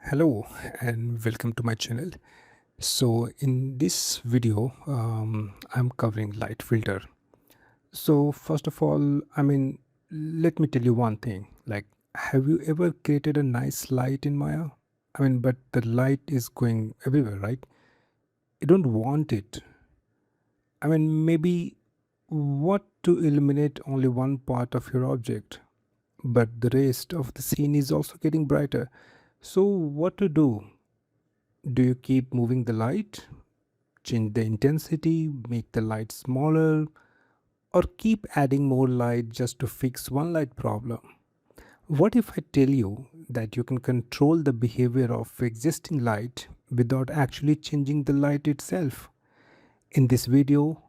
Hello and welcome to my channel. So in this video, I'm covering light filter. So first of all, let me tell you one thing. Like, have you ever created a nice light in Maya? But the light is going everywhere, right? You don't want it. Maybe what to illuminate only one part of your object, but the rest of the scene is also getting brighter. So what to do? Do you keep moving the light, change the intensity, make the light smaller, or keep adding more light just to fix one light problem? What if I tell you that you can control the behavior of existing light without actually changing the light itself? In this video,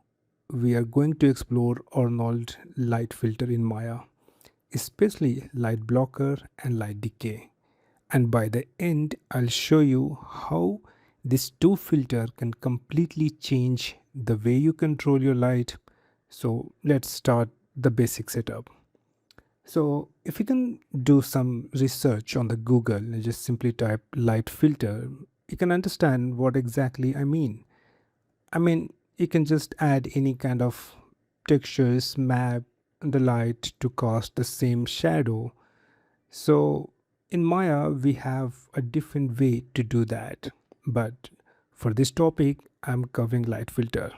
we are going to explore Arnold light filter in Maya, especially light blocker and light decay. And by the end, I'll show you how this two filter can completely change the way you control your light. So let's start the basic setup. So if you can do some research on the Google and just simply type light filter, you can understand what exactly I mean. You can just add any kind of textures, map the light to cast the same shadow. So in Maya, we have a different way to do that. But for this topic, I'm covering light filter.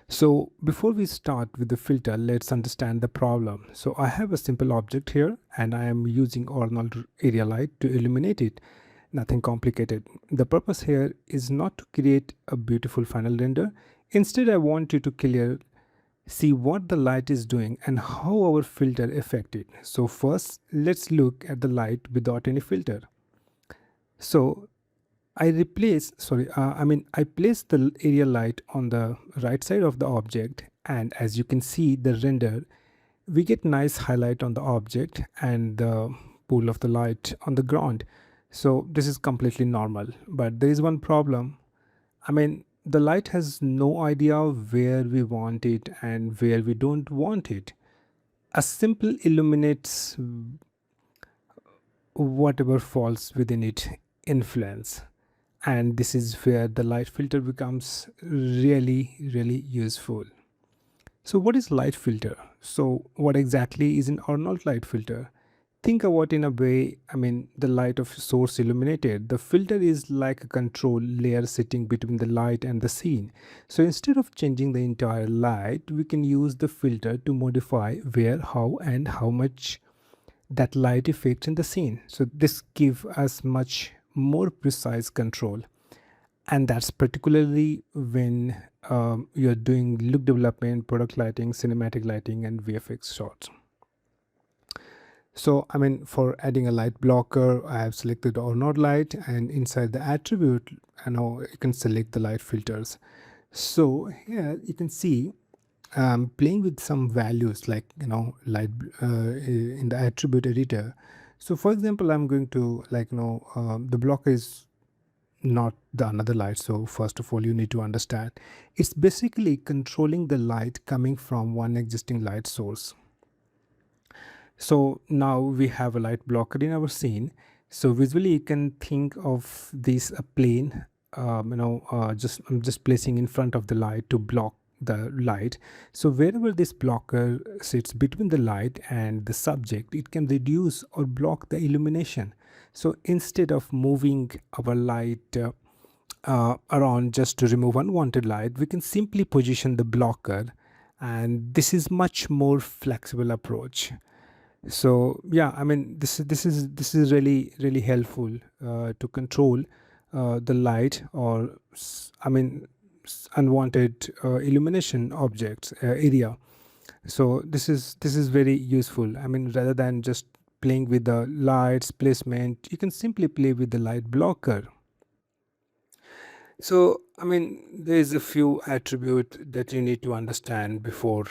So before we start with the filter, let's understand the problem. So I have a simple object here and I am using Arnold area light to illuminate it. Nothing complicated. The purpose here is not to create a beautiful final render. Instead, I want you to see what the light is doing and how our filter affect it. So first, let's look at the light without any filter. So I place the area light on the right side of the object, and as you can see the render, we get nice highlight on the object and the pool of the light on the ground. So this is completely normal, but there is one problem. The light has no idea where we want it and where we don't want it. A simple illuminates whatever falls within it influence. And this is where the light filter becomes really useful. So what is light filter? So what exactly is an Arnold light filter? Think about in a way, the light of source illuminated. The filter is like a control layer sitting between the light and the scene. So instead of changing the entire light, we can use the filter to modify where, how, and how much that light affects in the scene. So this gives us much more precise control. And that's particularly when you're doing look development, product lighting, cinematic lighting, and VFX shots. So for adding a light blocker, I have selected Arnold light, and inside the attribute, you can select the light filters. So here you can see playing with some values like light in the attribute editor. So for example, I'm going to the blocker is not the another light. So first of all, you need to understand it's basically controlling the light coming from one existing light source. So now we have a light blocker in our scene. So visually you can think of this a plane. I'm just placing in front of the light to block the light. So wherever this blocker sits between the light and the subject, it can reduce or block the illumination. So instead of moving our light around just to remove unwanted light, we can simply position the blocker, and this is much more flexible approach. So yeah, this is really helpful to control the light or unwanted illumination objects area. So this is very useful. Rather than just playing with the lights placement, you can simply play with the light blocker. So there is a few attributes that you need to understand before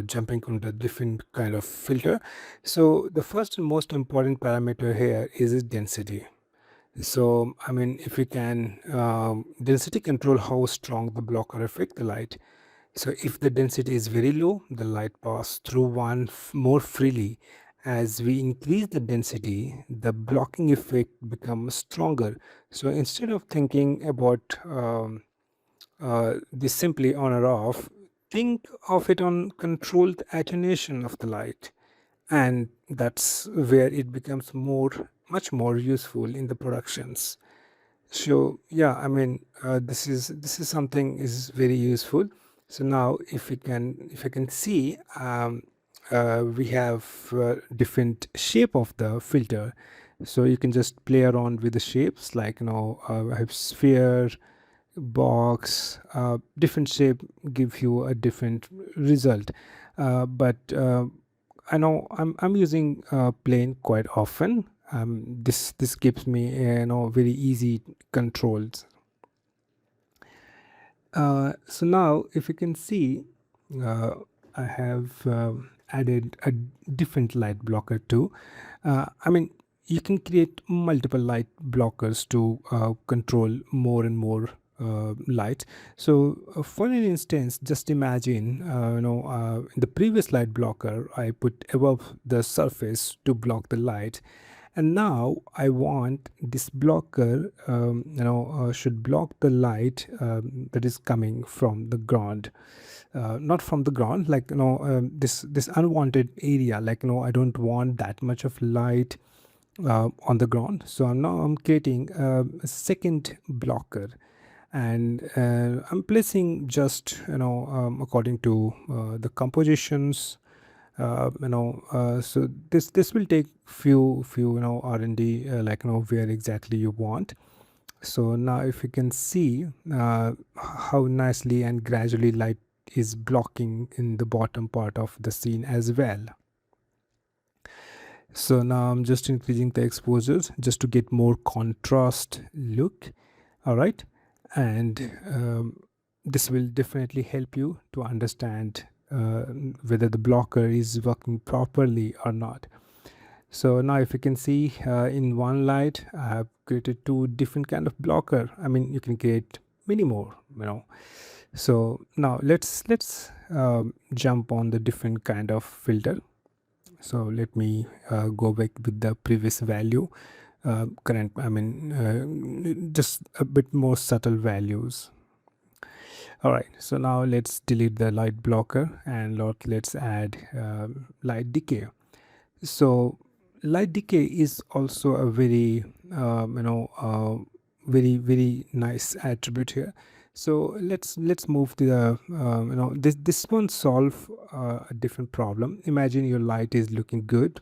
jumping on the different kind of filter. So the first and most important parameter here is its density. So if we can density control how strong the blocker affect the light. So if the density is very low, the light pass through more freely, As we increase the density, the blocking effect becomes stronger. So instead of thinking about this simply on or off, think of it on controlled attenuation of the light, and that's where it becomes much more useful in the productions. So yeah, I mean, this is something is very useful. So now if I can see, we have different shape of the filter. So you can just play around with the shapes, like I have sphere, box, different shape give you a different result. But I know I'm using plane quite often. This gives me very easy controls. So now if you can see, uh, I have added a different light blocker too. I mean, you can create multiple light blockers to control more and more light. So for an instance, just imagine, in the previous light blocker I put above the surface to block the light, and now I want this blocker should block the light that is coming from the ground, not from the ground, like this unwanted area, like I don't want that much of light on the ground. So I'm creating a second blocker, and I'm placing just according to the compositions. So this will take few R&D, like where exactly you want. So now if you can see how nicely and gradually light is blocking in the bottom part of the scene as well. So now I'm just increasing the exposures just to get more contrast look. All right, and this will definitely help you to understand whether the blocker is working properly or not. So now if you can see, in one light I have created two different kind of blocker. I mean, you can create many more, so now let's jump on the different kind of filter. So let me go back with the previous value, current, I mean, just a bit more subtle values. All right, so now let's delete the light blocker, and let's add light decay. So light decay is also a very very nice attribute here. So let's move to the this one solve a different problem. Imagine your light is looking good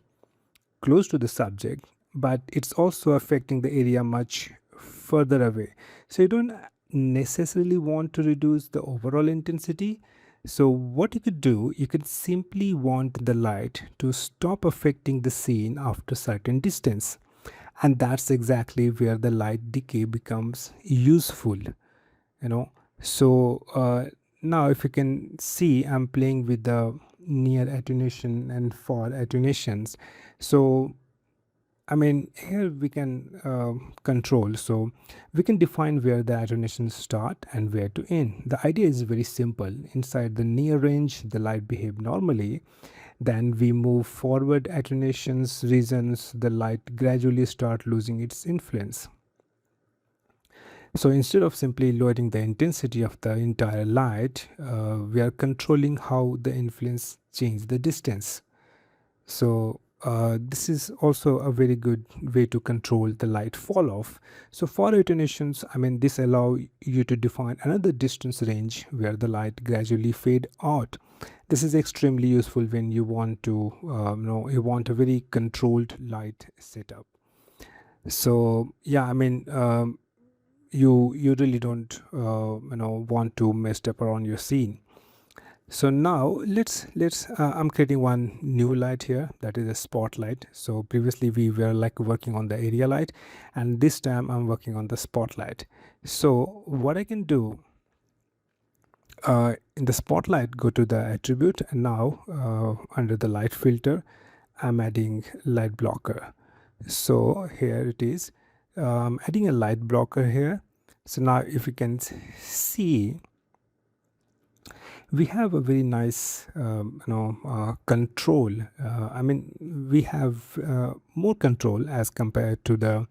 close to the subject, but it's also affecting the area much further away. So you don't necessarily want to reduce the overall intensity. So what you could do, you could simply want the light to stop affecting the scene after certain distance. And that's exactly where the light decay becomes useful, you know. So now if you can see, I'm playing with the near attenuation and far attenuations. So I mean, here we can control. So we can define where the attenuations start and where to end. The idea is very simple. Inside the near range, the light behave normally. Then we move forward attenuations regions, the light gradually start losing its influence. So instead of simply lowering the intensity of the entire light, we are controlling how the influence change the distance. So this is also a very good way to control the light fall off. So for attenuations, I mean, this allow you to define another distance range where the light gradually fade out. This is extremely useful when you want to you want a very controlled light setup. So yeah, I mean, you really don't want to mess up around your scene. So now let's I'm creating one new light here, that is a spotlight. So previously we were like working on the area light, and this time I'm working on the spotlight. So what I can do, in the spotlight, go to the attribute, and now under the light filter I'm adding light blocker. So here it is, I'm adding a light blocker here. So now if you can see, we have a very nice control. We have more control as compared to the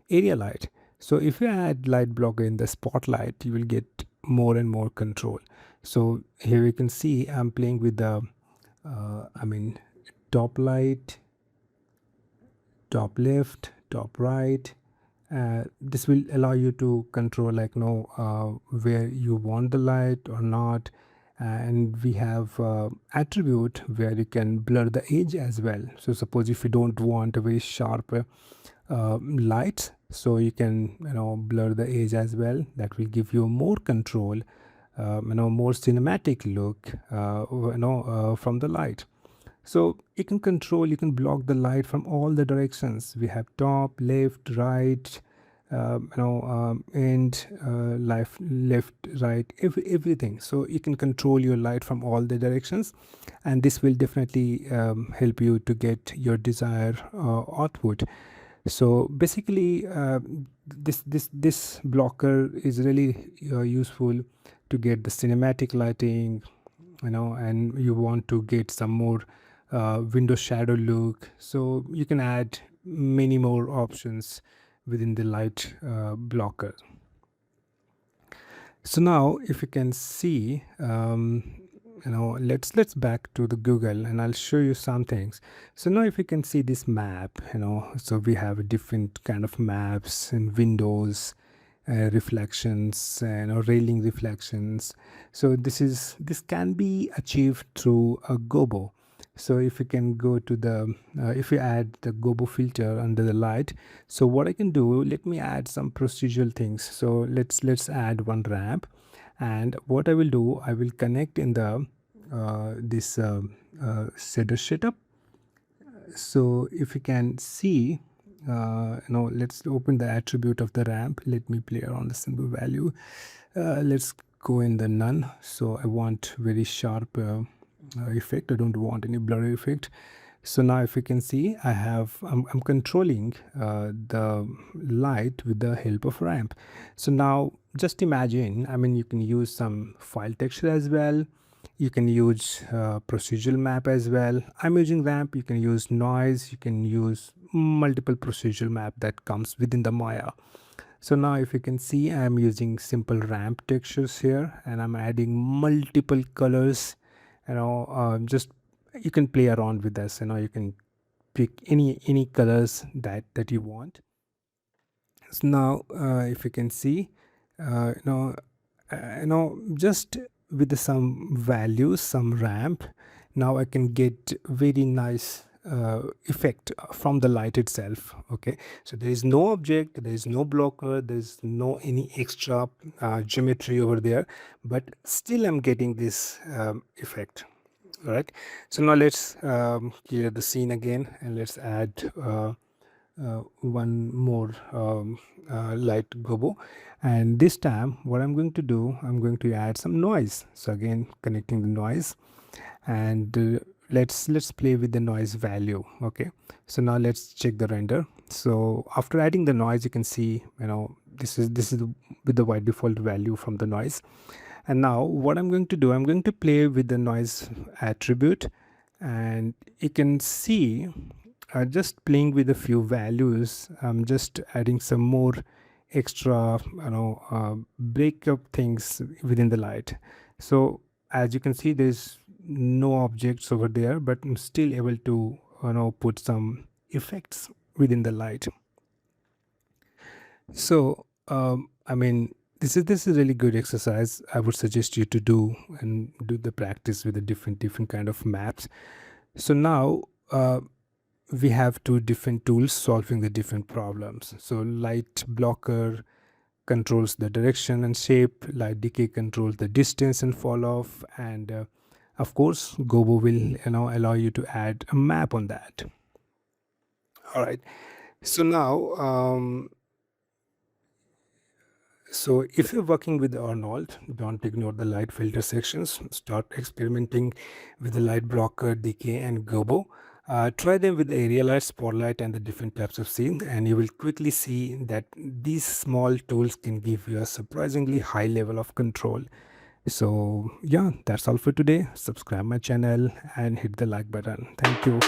area light. So if you add light blocker in the spotlight, you will get more and more control. So here you can see I'm playing with the top light, top left, top right. This will allow you to control where you want the light or not. And we have attribute where you can blur the edge as well. So suppose if you don't want a very sharp lights, so you can blur the edge as well. That will give you more control, more cinematic look from the light. So you can control, you can block the light from all the directions. We have top, left, right, and left, right, everything. So you can control your light from all the directions, and this will definitely help you to get your desired output. So basically, this blocker is really useful to get the cinematic lighting, and you want to get some more window shadow look. So you can add many more options within the light blocker. So now if you can see, let's back to the Google and I'll show you some things. So now if you can see this map, so we have different kind of maps and windows, reflections and railing reflections. So this can be achieved through a Gobo. So if you can go to the if you add the Gobo filter under the light, so what I can do, let me add some procedural things. So let's add one ramp, and what I will do, I will connect in the this shader setup. So if you can see, let's open the attribute of the ramp. Let me play around the symbol value. Let's go in the none. So I want very sharp effect. I don't want any blurry effect. So now if you can see, I'm controlling the light with the help of ramp. So now just imagine, you can use some file texture as well. You can use procedural map as well. I'm using ramp. You can use noise. You can use multiple procedural map that comes within the Maya. So now if you can see, I'm using simple ramp textures here, and I'm adding multiple colors. Just you can play around with this. You can pick any colors that you want. So now if you can see, just with some values, some ramp, now I can get very nice effect from the light itself. Okay, so there is no object, there is no blocker, there is no any extra geometry over there, but still I'm getting this effect. All right, so now let's clear the scene again, and let's add one more light Gobo. And this time what I'm going to do, I'm going to add some noise. So again, connecting the noise, and let's play with the noise value. Okay, so now let's check the render. So after adding the noise, you can see, this is with the by default value from the noise. And now what I'm going to do, I'm going to play with the noise attribute, and you can see just playing with a few values. I'm just adding some more extra breakup things within the light. So as you can see, there's no objects over there, but I'm still able to put some effects within the light. So this is really good exercise. I would suggest you to do the practice with the different kind of maps. So now we have two different tools solving the different problems. So light blocker controls the direction and shape, light decay controls the distance and fall off, and of course Gobo will allow you to add a map on that. All right, so now so if you're working with Arnold, don't ignore the light filter sections. Start experimenting with the light blocker, decay, and Gobo. Try them with the area light, spotlight, and the different types of scene, and you will quickly see that these small tools can give you a surprisingly high level of control. So yeah, that's all for today. Subscribe my channel and hit the like button. Thank you.